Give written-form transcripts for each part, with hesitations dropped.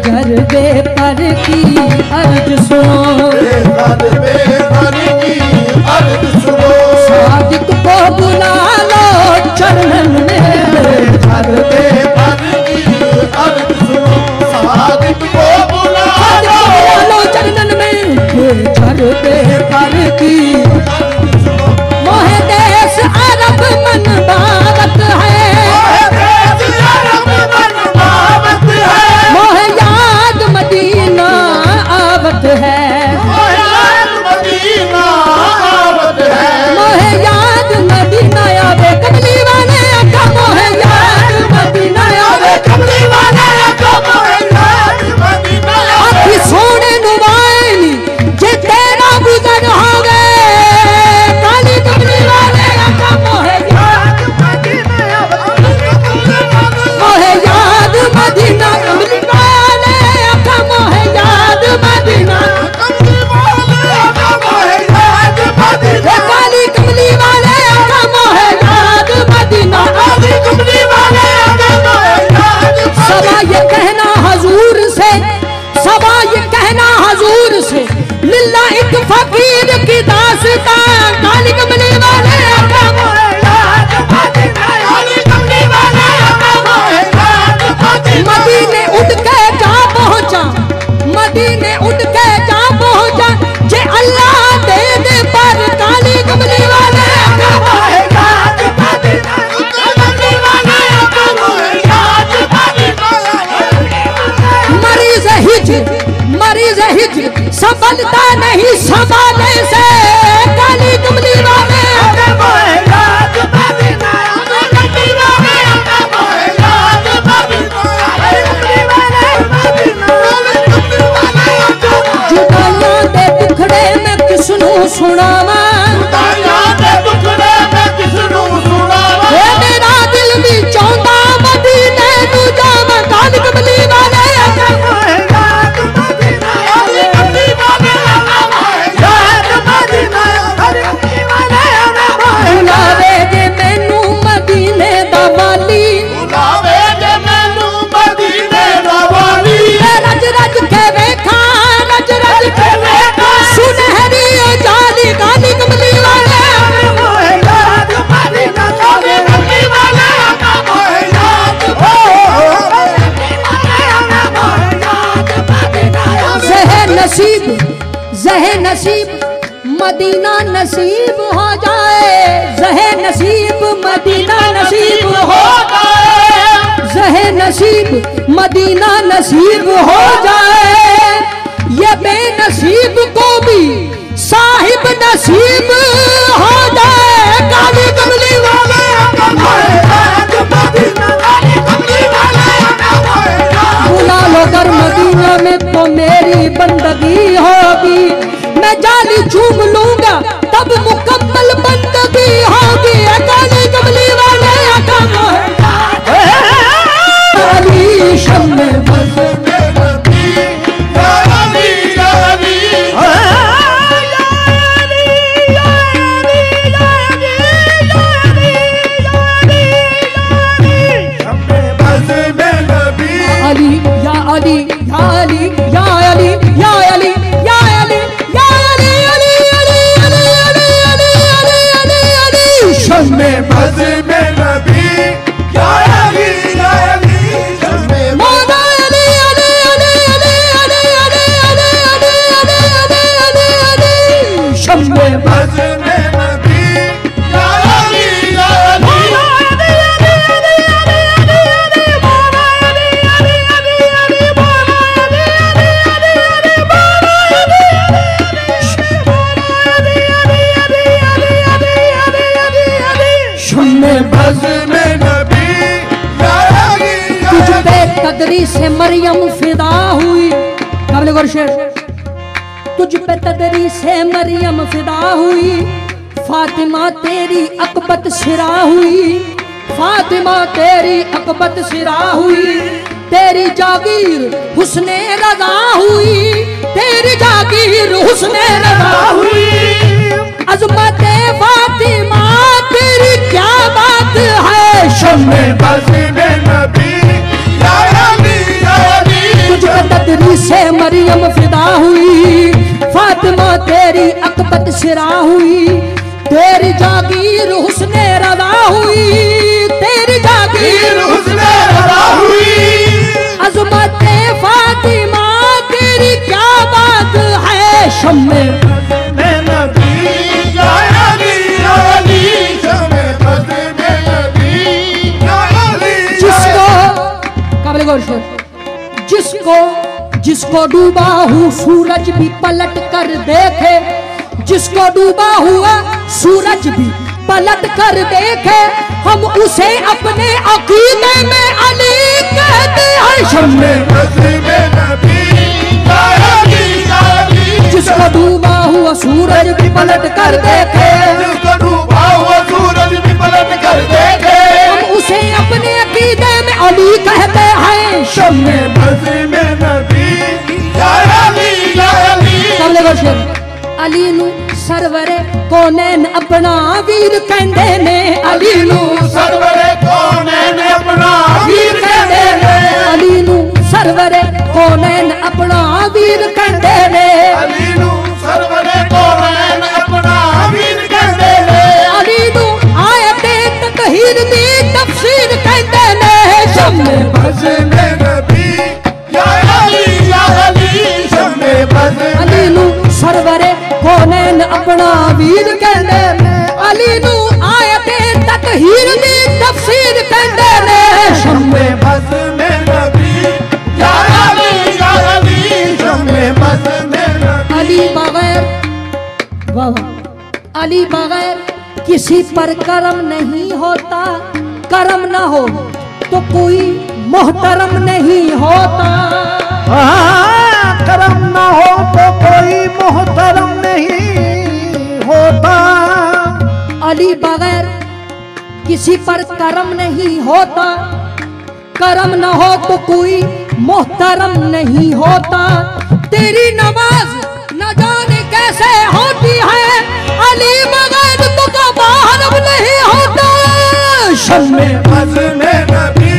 जरबे पर की अर्ज सुनो, जरबे पर की अर्ज सुनो, सादिक को बुला लो चरणन में, जरबे पर की अर्ज सुनो, सादिक को बुला लो चरणन में, जरबे पर की मोहे देश अरब मन बाबत है, मोहे याद मदीना आवत है, मोहे याद मदीना आवत है, मोहे याद मदीना आवे कमली वाले आका, मोहे याद मदीना आवे कमली वाले आका, मोहे याद मदीना आवे, आखी सोने नुवाइली जे तेरा गुजर हो गए, काली कमली वाले आका, मोहे याद मदीना आवे, मोहे याद मदीना कमली वाले आका, मोहे याद मदीना, कमली वाले आका, मोहे याद मदीना, काली कमली वाले आका, मोहे याद मदीना, काली कमली वाले आका, मोहे याद मदीना। सबा ये कहना हजूर से, सबा ये कहना हजूर से, लिल्ला एक फकीर की दास्तां, काली कमली वाले आका, मोहे याद मदीना, काली कमली वाले आका, मोहे याद मदीना। मदीने उठ के जा पहुंचा, मदीने उठ के जा पहुंचा, जे अल्लाह दे दे पर, काली कमली वाले आका, मोहे याद मदीना, कमली वाले आका, मोहे याद मदीना। मरीज हिज्र संभलता नहीं संभाले से, काली कमली वाले आका, मोहे याद मदीना, कमली वाले आका, मोहे याद मदीना, कमली वाले मदीना, कमली वाले आका। जुदाइयां दे टुकड़े मैं किसनू सुनावा, जुदाइयां दे टुकड़े मैं किसनू सुनावा, ए मेरा दिल भी चाहता मदीने नू जावां, काली कमली वाले आका, मोहे याद मदीना, कमली वाले आका, मोहे याद मदीना, कमली वाले आका, मोहे बुलावे जे मैनू मदीने दा वाली, बुलावे जे मैनू मदीने दा वाली, रज रज के वेखा, रज रज के वेखा, सुनहरी जाली, काली कमली वाले आका, मोहे याद मदीना, कमली वाले आका, मोहे याद जहे नसीब मदीना नसीब हो जाए, जहे नसीब मदीना नसीब हो जाए, जहे नसीब मदीना नसीब हो जाए, ये बेनसीब को भी साहिब नसीब हो जाए, काली कमली वाले आका, मोहे याद मदीना, कमली वाले आका, मोहे याद। बुला लो कर मदीना में तो मेरी बंदगी होगी, मैं जाली चूम लूंगा तब मुकम्मल बंदगी होगी, काली कमली वाले आका, मोहे याद, अली शम्मे बस अली या अली या अली या अली या अली या अली या अली अली अली अली अली अली अली अली शम्मे बज़ में नबी, या अली, या अली, शम्मे मौला अली अली अली अली अली अली अली अली अली अली अली शम्मे बज़ में नबी, या अली, या अली, बज़ में नबी, या अली, या तुझ पे तदरी से मरियम फिदा हुई, काबिल गौर शेर, तुझ पे तदरी से मरियम फिदा हुई, फातिमा तेरी अकबत सिरा हुई, फातिमा तेरी अकबत सिरा हुई, तेरी जागीर हुस्ने रज़ा हुई, तेरी जागीर हुस्ने रज़ा हुई, अज़मत फातिमा तेरी क्या बात है, शम्मे बज़ में नबी, या अली, या अली, तुझ पे तेरी से मरियम फिदा हुई, फातिमा तेरी अकबत सिरा हुई, तेरी जागीर हुस्ने रज़ा हुई, तेरी जागीर हुस्ने रज़ा हुई। अज़मत फातिमा तेरी क्या बात है, शम्मे जिसको जिसको डूबा हूँ सूरज भी पलट कर देखे, जिसको डूबा हुआ सूरज भी पलट कर देखे, हम उसे अपने अकीदे में अली कहते हैं। शम्मे जिसको डूबा हुआ सूरज भी पलट कर देखे, जिसको डूबा हुआ सूरज भी पलट कर देखे, हम उसे अपने अकीदे में अली कहते हैं। शम्मे अली नू सरवरे कोनैन अपना वीर कहंदे ने, अली नू सरवरे कोनैन अपना वीर कहंदे ने, अली नू सरवरे कोनैन अपना वीर कहंदे ने, अली नू सरवरे कोनैन अपना वीर कहंदे ने, अली नू आयते तकहीर दी तफसीर कहंदे ने। शम्मे बज़ में नबी या अली शम्मे बज़ अली नू सरवरे कोनैन अपना वीर कहंदे ने, अली नू आयते तकहीर दी तफसीर कहंदे ने। शम्मे बज़ में नबी या अली शम्मे बज़ में नबी। अली बगैर वाह अली बगैर किसी पर करम नहीं होता, करम ना हो तो कोई मोहतरम नहीं होता, करम ना हो तो कोई मोहतरम नहीं होता। अली बगैर किसी पर करम नहीं होता, करम ना हो तो कोई मोहतरम नहीं होता। तेरी नमाज न जाने कैसे होती है, अली बगैर तो कबा हरम नहीं होता। शम्मे बज़ में नबी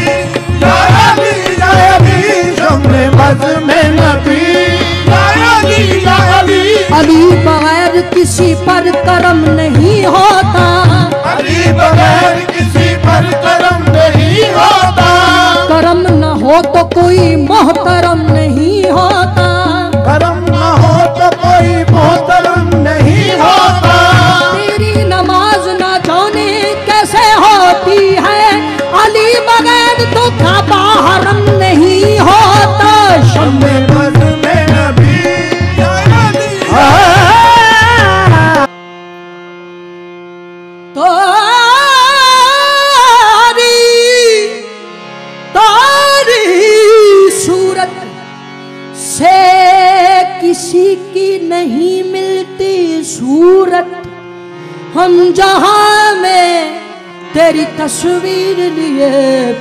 या अली शम्मे बज़ में नबी या अली बगैर किसी पर करम नहीं होता, अली बगैर किसी पर करम नहीं होता। करम न हो तो कोई मोहतरम नहीं होता, करम न हो तो कोई मोहतरम नहीं होता। तेरी नमाज न जाने कैसे होती है, अली बगैर तो काबा हरम नहीं होता। शम्मे बज़ में नबी या अली तारी सूरत से किसी की नहीं मिलती सूरत, हम जहां में तेरी तस्वीर लिए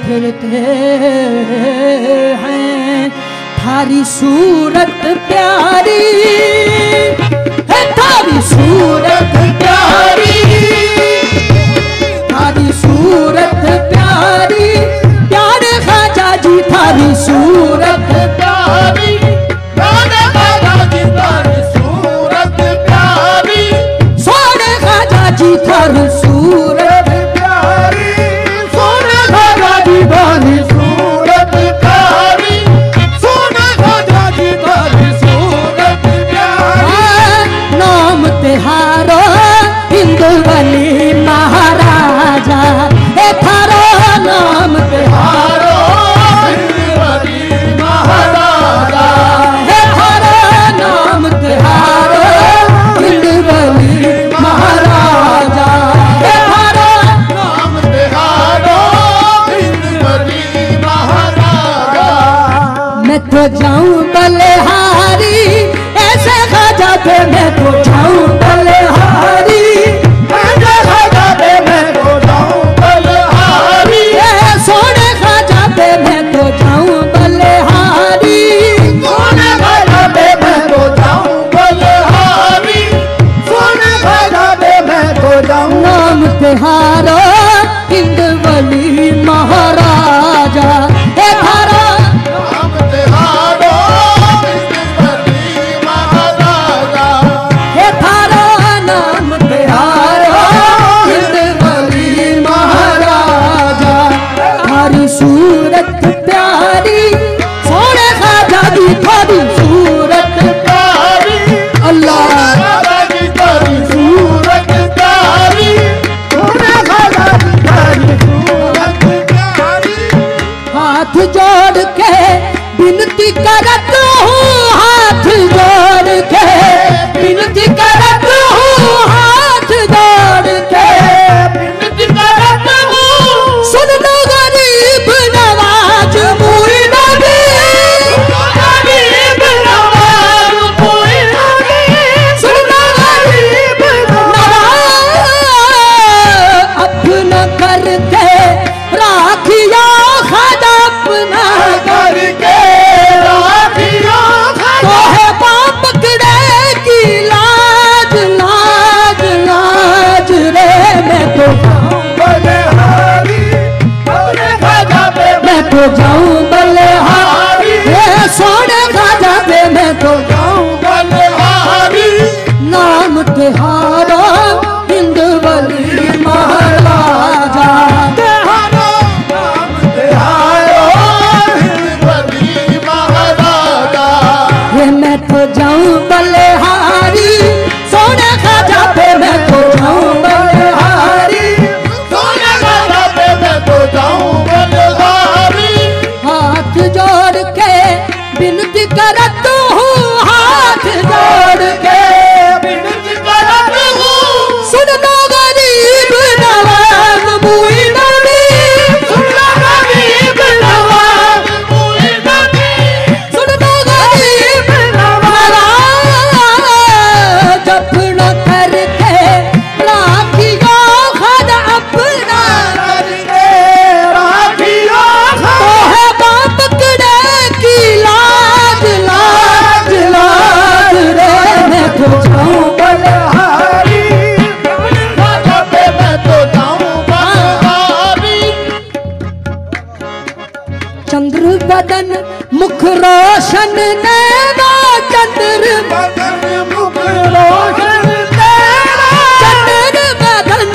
फिरते हैं। थारी सूरत प्यारी है, थारी सूरत प्यारी, थारी सूरत प्यारी, प्यारे ख्वाजा जी थारी सूरत प्यारी, प्यारे ख्वाजा जी थारी सूरत प्यारी, सोने ख्वाजा जी थारी सूरत प्यारी, सोने ख्वाजा जी थारी सूरत प्यारी, सोने ख्वाजा जी थारी सूरत प्यारी। नाम तिहारो हिंदू वली महाराजा, ए थारो नाम तिहारो हिंदू वली महाराजा, ए थारो नाम तिहारो हिंदू वली महाराजा, ए थारो नाम तिहारो हिंदू वली महाराजा। मैं तो जाऊं बलिहारी, ऐसे ख्वाजा पे मैं तो जाऊं बलिहारी, ऐसे ख्वाजा पे मैं तो जाऊं बलिहारी, सोने ख्वाजा पे मैं तो जाऊं बलिहारी, सोने ख्वाजा पे मैं तो जाऊं बलिहारी, सोने ख्वाजा पे मैं तो जाऊं। नाम तिहारो हिंद वली महाराजा, ए थारा नाम तिहारो थारी सूरत प्यारी, अल्लाह खाजा की तेरी सूरत प्यारी, सोने खाजा की तेरी सूरत प्यारी। हाथ जोड़ के विनती करत हूँ, हाथ जोड़ के विनती करत हूँ, हाथ जोड़ के विनती करत हूँ, सुन लो गरीब नवाज मुई नबी, गरीब नवाज कोई नहीं, सुन लो गरीब नवाज अपना करके राखिया खाजा अपना करके राखियों तो है पाप पकड़े की लाज लाज लाज रे मैं तो बलिहारी, सोने खाजा पे मैं तो जाऊं बलिहारी, ये सोने खाजा पे मैं तो जाऊं बलिहारी। नाम तिहारा हिंद वली महाराजा, तिहारो नाम तिहारो, हिंद वली महाराजा। ये मैं तो जाऊं बलिहारी, सोने खाजा पे मैं तो जाऊं बलिहारी, सोने खाजा पे मैं तो जाऊं बलिहारी। हाथ जोड़ के विनती करत हूँ, हाथ जोड़ के विनती करत हूँ, सुन लो गरीब नवाज मुई नबी, सुन लो गरीब नवाज मुई नबी, सुन लो गरीब नवाज अपना करके राखियो खाजा अपना करके राखियों तो है बाप पकड़े की लाज लाज लाज रे मैं तो जाऊं बलिहारी, सोने खाजा पे मैं तो जाऊं बलिहारी। चंद्र बदन मुख रोशन नैना, चंद्र बदन मुख रोशन तेरा, चंद्र बदन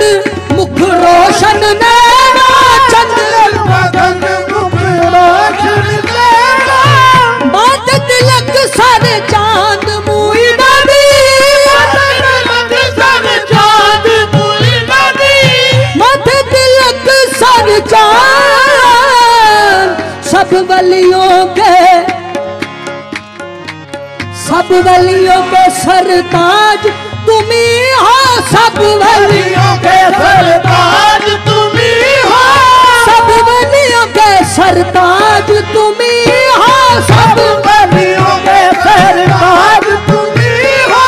मुख रोशन नैना, चंद्र बदन मुख रोशन तेरा। बात तिलक सर चांद मुई नबी, सर चाँद मुई नबी, माथे तिलक सर चांद, सब वलियों के सरताज तुम्ही हो, सब वलियों वलियों के सरताज तुम्ही हो, सब वलियों के सरताज तुम्ही हो, सब वलियों के सरताज तुम्ही हो।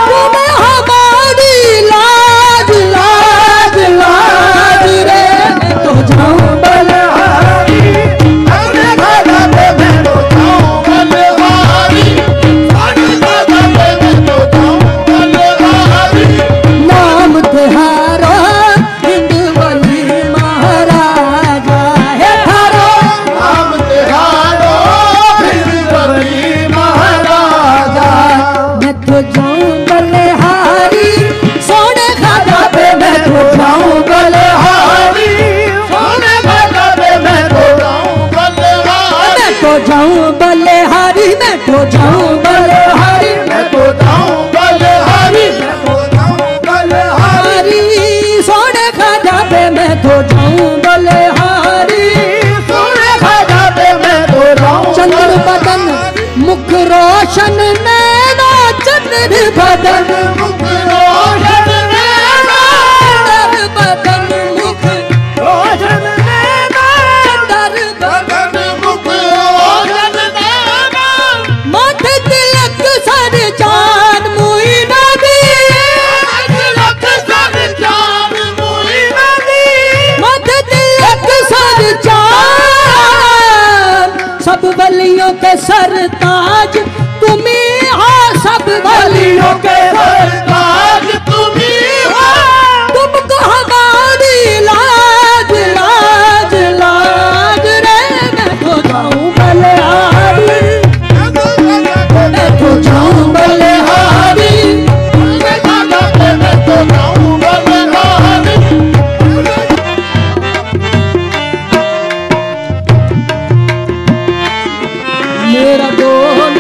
तुम हमारी लाज लाज लाज रे मैं तो जाऊं बलिहारी, सोने खाजा पे मैं तो जाऊं बलिहारी, सोने खाजा पे मैं तो जाऊं बलिहारी। नाम तिहारा हिंद वली महाराजा है थारो, नाम तिहारो हिंद वली महाराजा। मैं तो जाऊं बलिहारी, सोने खाजा पे मैं तो जाऊं बलिहारी, सोने खाजा पे मैं तो जाऊं बलिहारी। मैं तो जाऊं बलिहारी, मैं तो जाऊं बलिहारी, मैं तो जाऊं बलिहारी, मैं तो जाऊं बलिहारी। हरी सोने खाजा पे मैं तो जाऊं बलिहारी, सोने खाजा पे मैं तो जाऊं चंद्र बदन मुख रोशन नैना, चंद्र बदन मुख रोशन नैना, चंद्र बदन मुख रोशन नैना, चंद्र बदन मुख रोशन नैना। माथे तिलक सर चांद मुई नबी, तिलक सर चाँद मुई नबी, माथे तिलक सर चांद, सब वलियों के सरताज तुम्ही हो, सब वलियों के सरताज तुम्ही हो। तुमको हमारी लाज लाज लाज रे मैं तो जाऊं बलिहारी, मैं तो जाऊं बलिहारी, सोने खाजा पे मैं तो जाऊं बलिहारी। मेरा बोल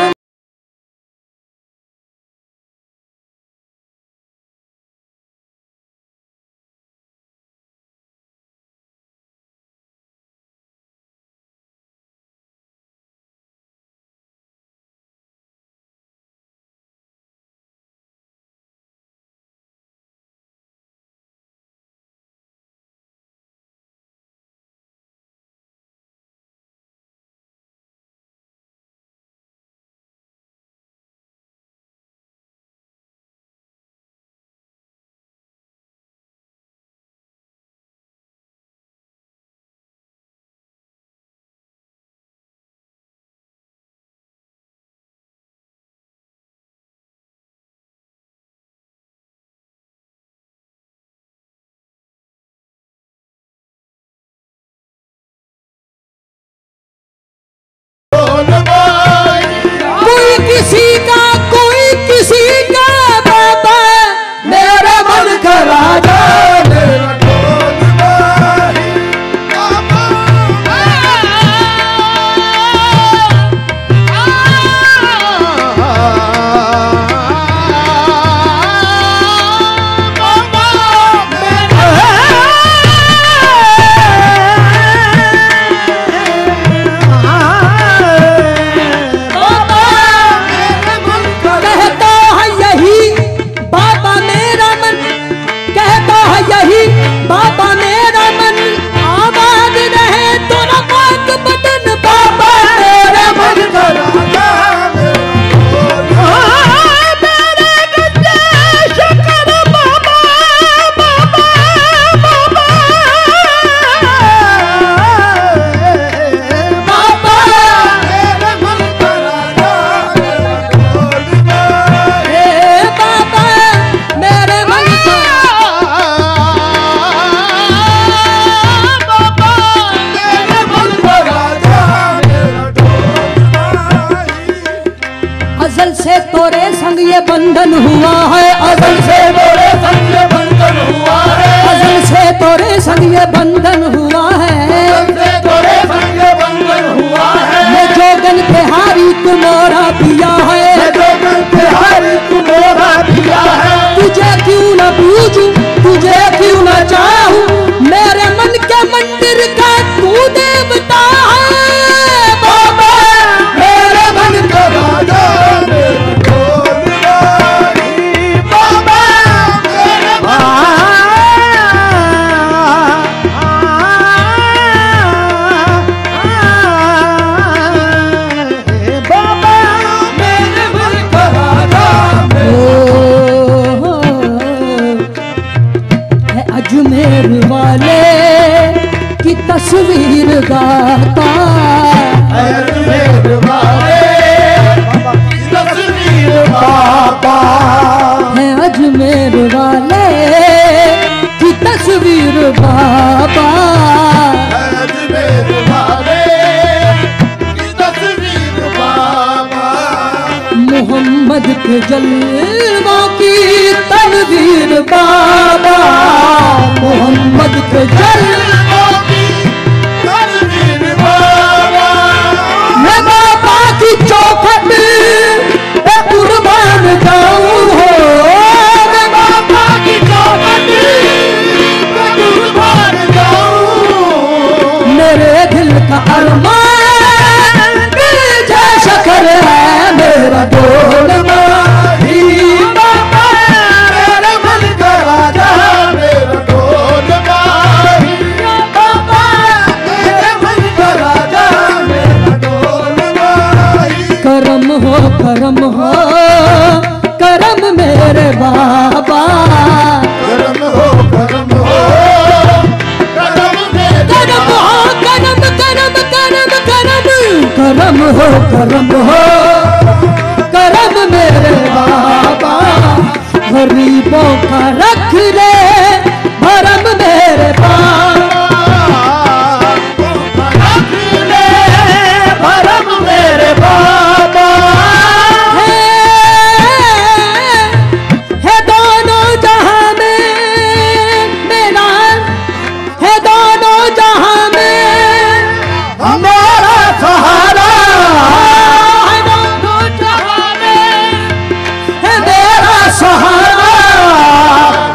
अजल से तोरे संग ये बंधन हुआ है, अजल से तोरे संग ये बंधन हुआ है, अजल से तोरे संग ये बंधन हुआ है, अजल से तोरे संग ये बंधन हुआ है। मैं जोगन के हारी तुम्हारा पिया है, मैं जोगन के हारी तुम्हारा पिया है। तुझे क्यों न पूजूं, तुझे क्यों न चाहूं, मेरे मन के मंदिर का तू देवता है बाबा, मेरे मन का राजा मेरा ढोलवाई बाबा, मेरे बाबा, मेरे मन का राजा है अजमेर वाले की तस्वीर गाता, अजमेर वाले तस्वीर बाबा, है अजमेर वाले की तस्वीर बाबा, अजमेर वाले की तस्वीर बाबा, मोहम्मद के जलवों की तनवीर बाबा, मोहम्मद के जलवों की तस्वीर बाबा, मैं बाबा की चौखट पे कुर्बान जाऊं हो, मैं बाबा की चौखट पे कुर्बान जाऊं, मेरे दिल का अरमान जैसा कर है मेरा ढोलवाई बाबा, मेरे मन का राजा मेरा ढोलवाई बाबा, मेरे मन का राजा मेरा ढोलवाई। करम हो करम हो करम मेरे बाबा, करम हो करम हो करम मेरे करम हो करम करम करम करम करम हो करम हो करम मेरे बाबा, गरीबों का रख ले भरम मेरे बाबा, रख ले भरम मेरे बाबा, है दोनों जहां में मेरा, है दोनों जहां में हमारा सहारा, है दोनों जहां में है मेरा सहारा,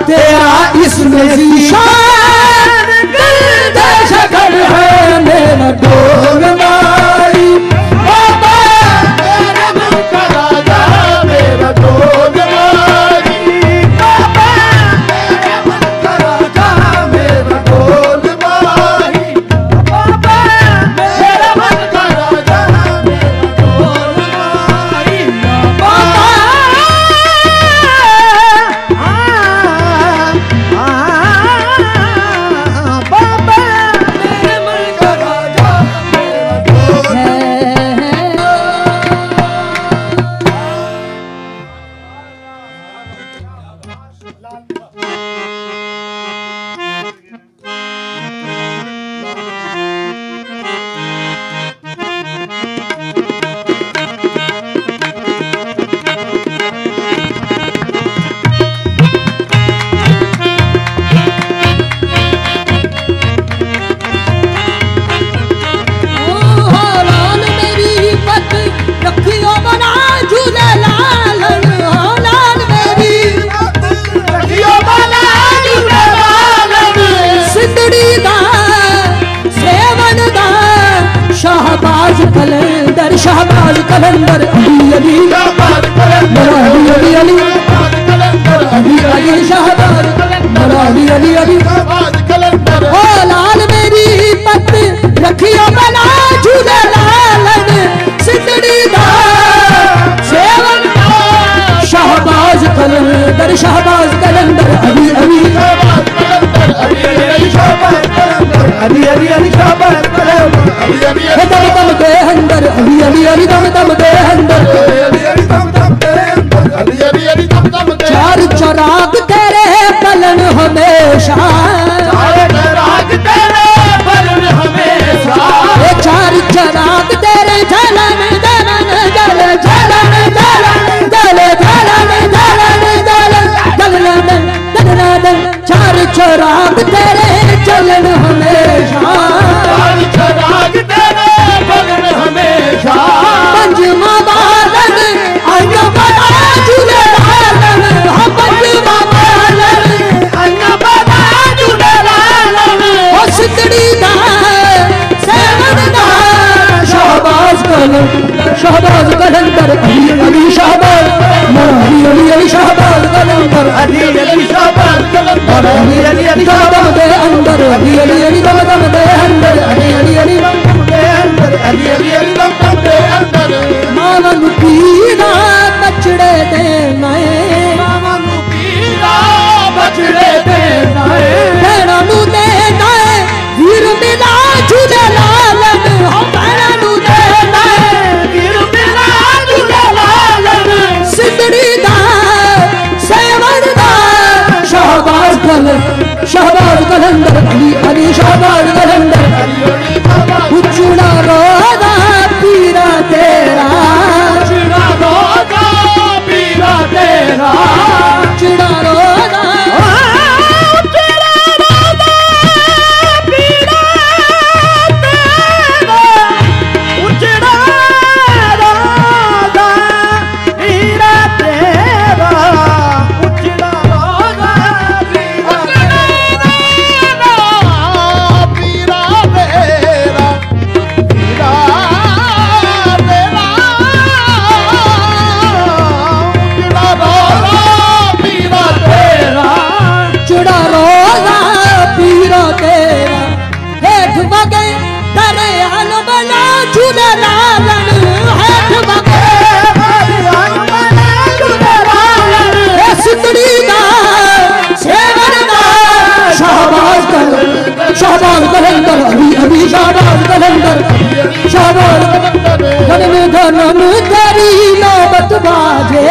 तेरा इसमें ज़ीशान दिल जैसा घर है मेरा ढोलवाई बाबा, मेरे मन का राजा मेरा ढोलवाई बाबा, मेरे मन का राजा मेरा ढोलवाई बाबा, मेरे मन का राजा मेरा ढोलवाई बाबा, बाबा, मेरे मन का राजा मेरा ढोलवाई। लाल मेरी पत रखियो बना झूले लाल, लाल मेरी रखियो बना झूले लालन, सिंदड़ी दा सेवन दा शाहबाज कलंदर, शाहबाज कलंदर अली अली शाहबाज कलंदर अली अली अली शाहबाज कलंदर अली अली शाहबाज अली अली अली शाहबाज कलंदर, ओ लाल मेरी पत रखियो बना झूले लालन, सिंदड़ी दा सेवन दा शाहबाज कलंदर, शाहबाज कलंदर अली अली शाहबाज कलंदर अली अली शाहबाज कलंदर अली अली शाहबाज कलंदर अली अली हे दम दम दे अंदर अली अली अली दम दम दे अंदर, अली दम दम तेरे अंदर अली दम दम तेरे चार चराग तेरे पलन हमेशा, चार राग तेरे बलन हमेशा, चार चराग तेरे झलन झलन जल झलन जल कामन पीरा बचड़े दे नए कामन पीरा बचड़े दे नए भैणा नू दे नए वीर मिला झूले लालन हो भैणा नू दे नए वीर मिला झूले लालन सिंदड़ी दा सेवन दा शहबाज कलंदर अली अली शहबाज कलंदर उचड़ा रोदा पीरा तेरा उचड़ा रोदा पीरा तेरा उचड़ा रोदा शहबाज कलंदर अभी अभी शहबाज कलंदर शहबाज धनम तेरी नौबत बाजे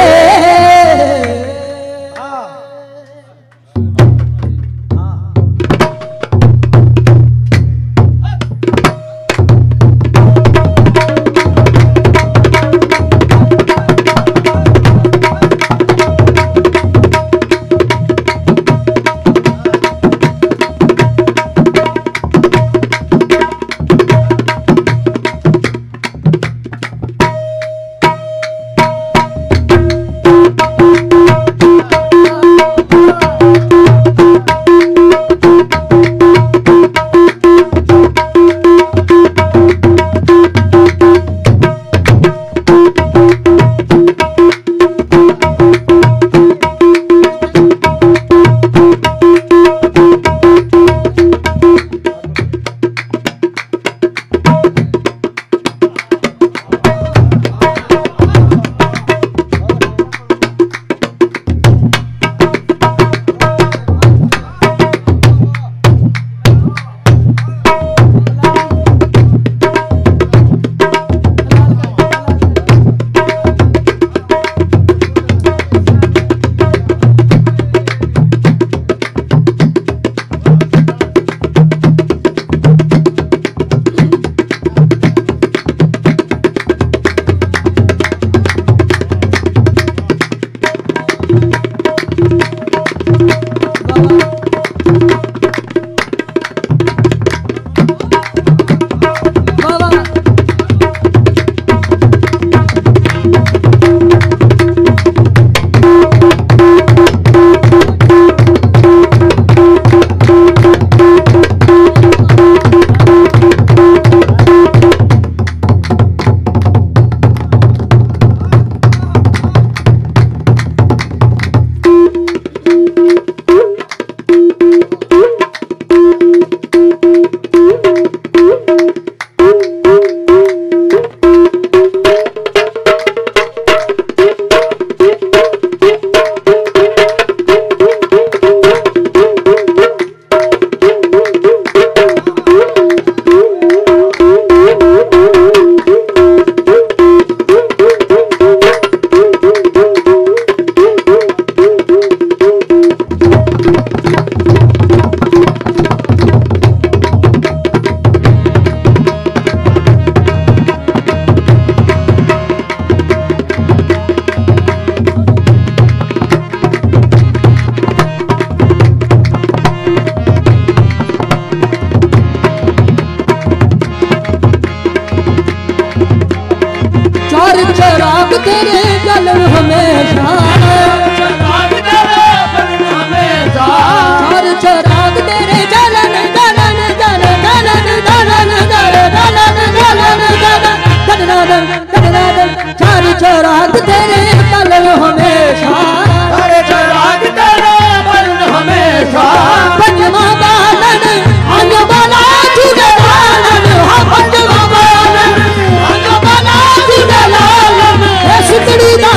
सुंदरी दा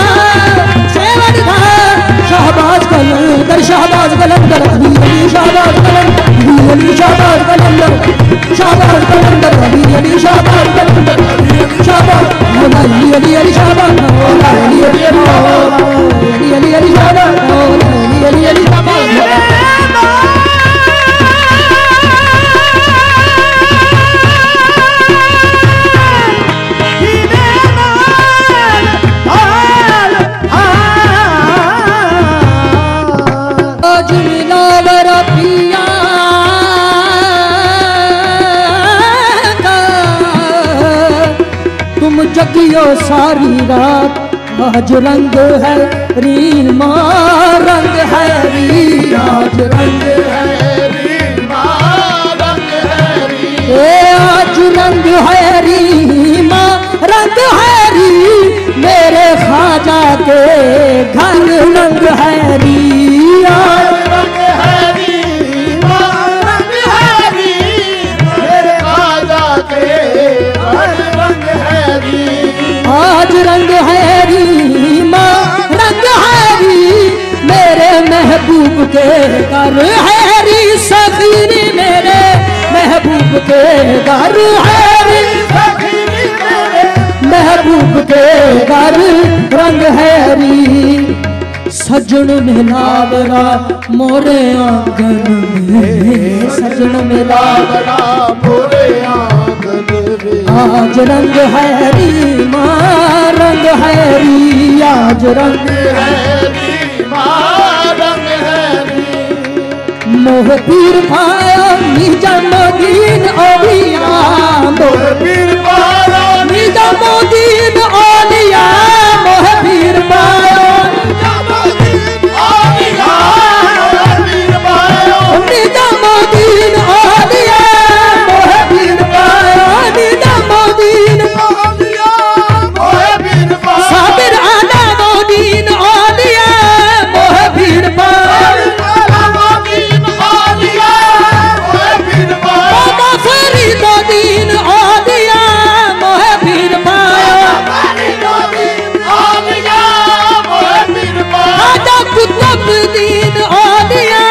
सेवन दा शाहबाज कलंदर शाहबाज कलंदर अली अली शाहबाज कलंदर अली अली शाहबाज कलंदर शाहबाज कलंदर अली अली शाहबाज कलंदर अली अली शाहबाज अली अली अली शाहबाज अली अली अली अली शाहबाज अली अली अली शाहबाज जगियो सारी रात आज रंग है रीमा रंग है री आज रंग है रीमा रंग है री आज रंग है रीमा रंग है री मेरे ख्वाजा के घर रंग है री आज रंग है रीमा रंग है री मेरे ख्वाजा के आज रंग है रीमा रंग है री मेरे महबूब के घर है री सखीरी मेरे महबूब के घर है री सखीरी मेरे महबूब के घर रंग है री सजन मिलावरा मोरे आंगन में सजन मिलावरा मोरे आंगन में आज रंग है रीमा रंग है री आज रंग है रीमा रंग है री मोह पीर पाया निजामुद्दीन औलिया मोह पीर पाया निजामुद्दीन औलिया मोह पीर पाया निजामुद्दीन औलिया मोह पीर पाया निजामुद्दीन औलिया मोह पीर पाया साबिर अलाउद्दीन औलिया मोह पीर पाया अलाउद्दीन औलिया मोह पीर पाया बाबा फरीदुद्दीन औलिया मोह पीर पाया फरीदुद्दीन औलिया मोह पीर पाया राजा कुतुबुद्दीन औलिया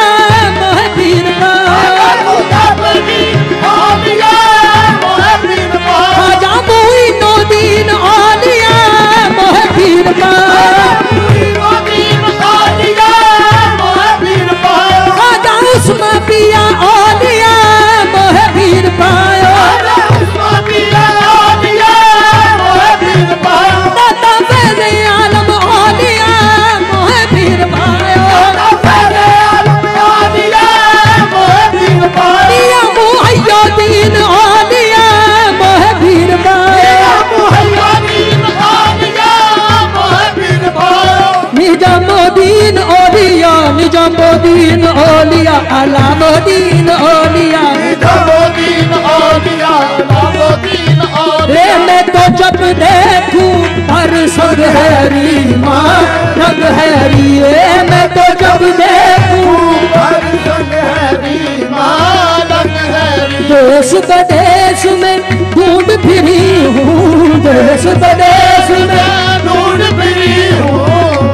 निजामुद्दीन औलिया निजामुद्दीन औलिया अलाउद्दीन औलिया निजामुद्दीन औलिया अलाउद्दीन औलिया मैं तो जब देखूं हर संग है रीमा रंग है री मैं तो जब देखूं हर संग है रीमा रंग है री देश विदेश में ढूंढ फिरी हूँ देश विदेश में ढूंढ फिरी हूँ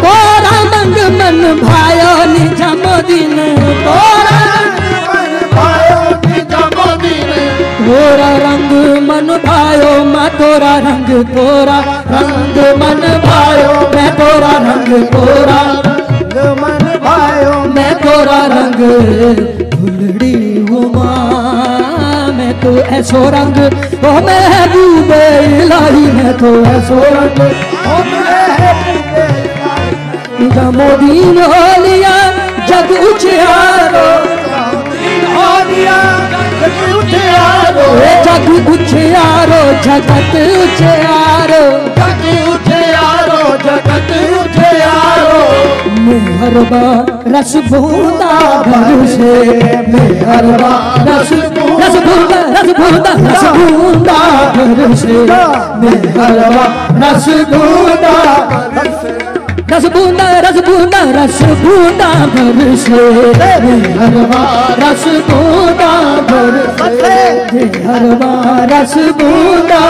तोरा रंग मन भायो निजामुद्दीन तोरा मन भायो निजामुद्दीन तोरा रंग मन भायो मैं तोरा रंग मन भायो मैं तोरा रंग मन भायो मैं तोरा रंग फुलड़ी हुआ मैं तो ऐसो रंग ओ महबूब इलाही मैं तो ऐसो रंग ओ महबूब निजामुद्दीन औलिया जग उजियारो औलिया जग उजियारो जग उजियारो जगत उजियारो जग उजियारो जगत उजियारो मेहरबा रस बूंदा भर से मेहरबा रस बूंदा भर से मेहरबा रस बूंदा रस बूंदा भर से हरवा रस बूंदा भर से हरवा रस बूंदा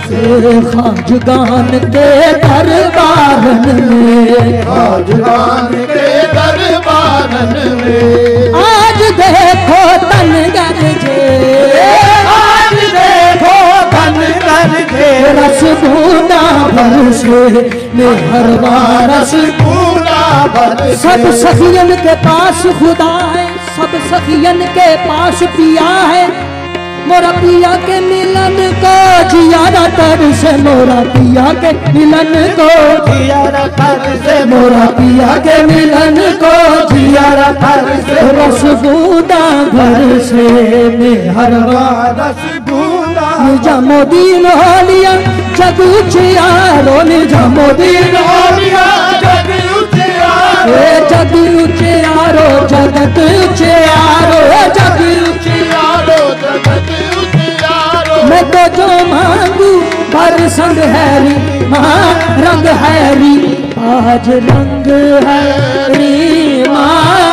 से खाजगान के दरबार में, राजगान के दरबारन में। आज देखो तन गरजे, आज देखो धन गरजे, रस बूंदा बरसे मेहरबा रस बूंदा बरसे। सब सखियन के पास खुदा है, सब सखियन के पास पिया है, मोरा पिया के मिलन को जियारा तरसे, मोरा पिया के मिलन को जियारा तरसे, मोरा पिया के मिलन को जियारा तरसे। रस बूंदा घर से मेहरबा रस बूंदा निजामुद्दीन होलिया जग उचियारो, निजामुद्दीन होलिया जग उजियारो, जग उचियारो, जगत उचियारो, जग उजियारो, जगत उजियारो। मैं तो जो मांगू भर संग हैरी, रंग हैरी, आज रंग हैरी माँ